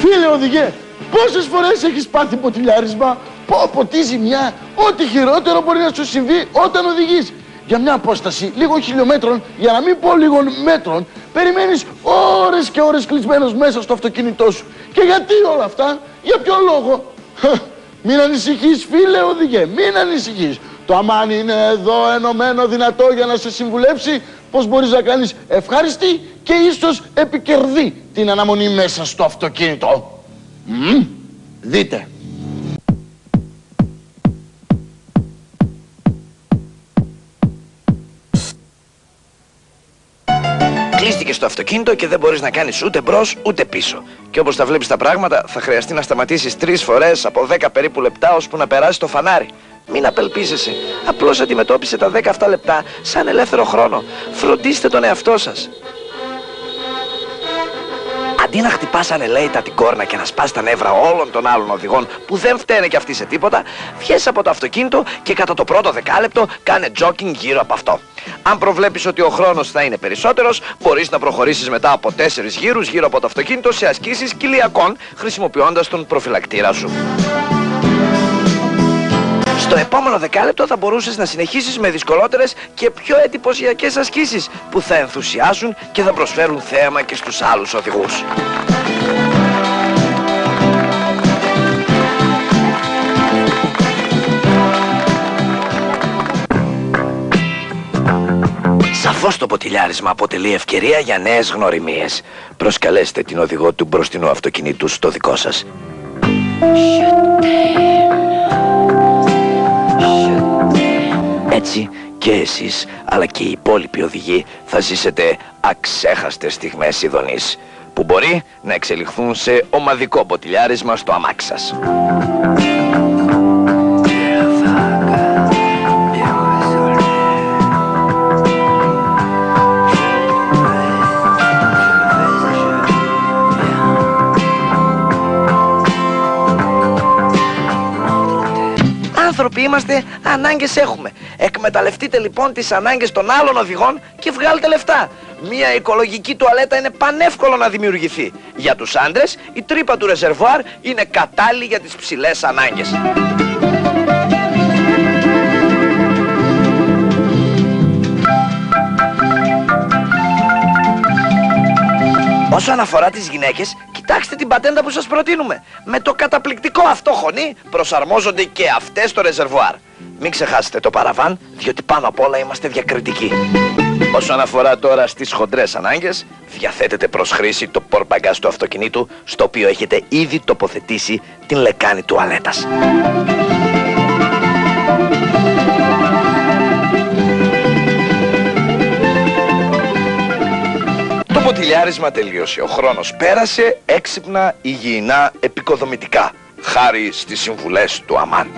Φίλε οδηγέ, πόσες φορές έχεις πάθει ποτηλιάρισμα? Πω τι ζημιά, ό,τι χειρότερο μπορεί να σου συμβεί όταν οδηγείς. Για μια απόσταση λίγων χιλιόμετρων, για να μην πω λίγων μέτρων, περιμένεις ώρες και ώρες κλεισμένος μέσα στο αυτοκίνητό σου. Και γιατί όλα αυτά, για ποιο λόγο? Μην ανησυχείς φίλε οδηγέ, μην ανησυχείς. Το αμάν είναι εδώ ενωμένο δυνατό για να σε συμβουλεύσει πώς μπορείς να κάνεις ευχάριστη και ίσως επικερδή την αναμονή μέσα στο αυτοκίνητο. Δείτε. Κλείστηκες στο αυτοκίνητο και δεν μπορείς να κάνεις ούτε μπρος ούτε πίσω. Και όπως τα βλέπεις τα πράγματα, θα χρειαστεί να σταματήσεις 3 φορές από 10 περίπου λεπτά ώσπου να περάσει το φανάρι. Μην απελπίζεσαι. Απλώς αντιμετώπισε τα 10 αυτά λεπτά σαν ελεύθερο χρόνο. Φροντίστε τον εαυτό σας. Αντί να χτυπάς ανελαίητα την κόρνα και να σπάς τα νεύρα όλων των άλλων οδηγών που δεν φταίνε κι αυτοί σε τίποτα, βγες από το αυτοκίνητο και κατά το πρώτο δεκάλεπτο κάνε jogging γύρω από αυτό. Αν προβλέπεις ότι ο χρόνος θα είναι περισσότερος, μπορείς να προχωρήσεις μετά από 4 γύρους γύρω από το αυτοκίνητο σε ασκήσεις κοιλιακών, χρησιμοποιώντας τον προφυλακτήρα σου. Στο επόμενο δεκάλεπτο θα μπορούσες να συνεχίσεις με δυσκολότερες και πιο εντυπωσιακές ασκήσεις που θα ενθουσιάσουν και θα προσφέρουν θέαμα και στους άλλους οδηγούς. Σαφώς το ποτηλιάρισμα αποτελεί ευκαιρία για νέες γνωριμίες. Προσκαλέστε την οδηγό του μπροστινού αυτοκινήτου στο δικό σας. Έτσι και εσείς αλλά και οι υπόλοιποι οδηγοί θα ζήσετε αξέχαστες στιγμές ειδονής που μπορεί να εξελιχθούν σε ομαδικό ποτηλιάρισμα στο αμάξι σας. Άνθρωποι είμαστε, ανάγκες έχουμε. Εκμεταλλευτείτε λοιπόν τις ανάγκες των άλλων οδηγών και βγάλτε λεφτά. Μια οικολογική τουαλέτα είναι πανεύκολο να δημιουργηθεί. Για τους άντρες η τρύπα του ρεζερβουάρ είναι κατάλληλη για τις ψηλές ανάγκες. Όσον αφορά τις γυναίκες, κοιτάξτε την πατέντα που σας προτείνουμε. Με το καταπληκτικό αυτό χωνί προσαρμόζονται και αυτές στο ρεζερβουάρ. Μην ξεχάσετε το παραβάν, διότι πάνω απ' όλα είμαστε διακριτικοί. Όσον αφορά τώρα στις χοντρές ανάγκες, διαθέτετε προς χρήση το πορμπαγκάζ του αυτοκινήτου, στο οποίο έχετε ήδη τοποθετήσει την λεκάνη τουαλέτας. Το ποτηλιάρισμα τελείωσε. Ο χρόνος πέρασε έξυπνα, υγιεινά, επικοδομητικά, χάρη στις συμβουλές του αμάν.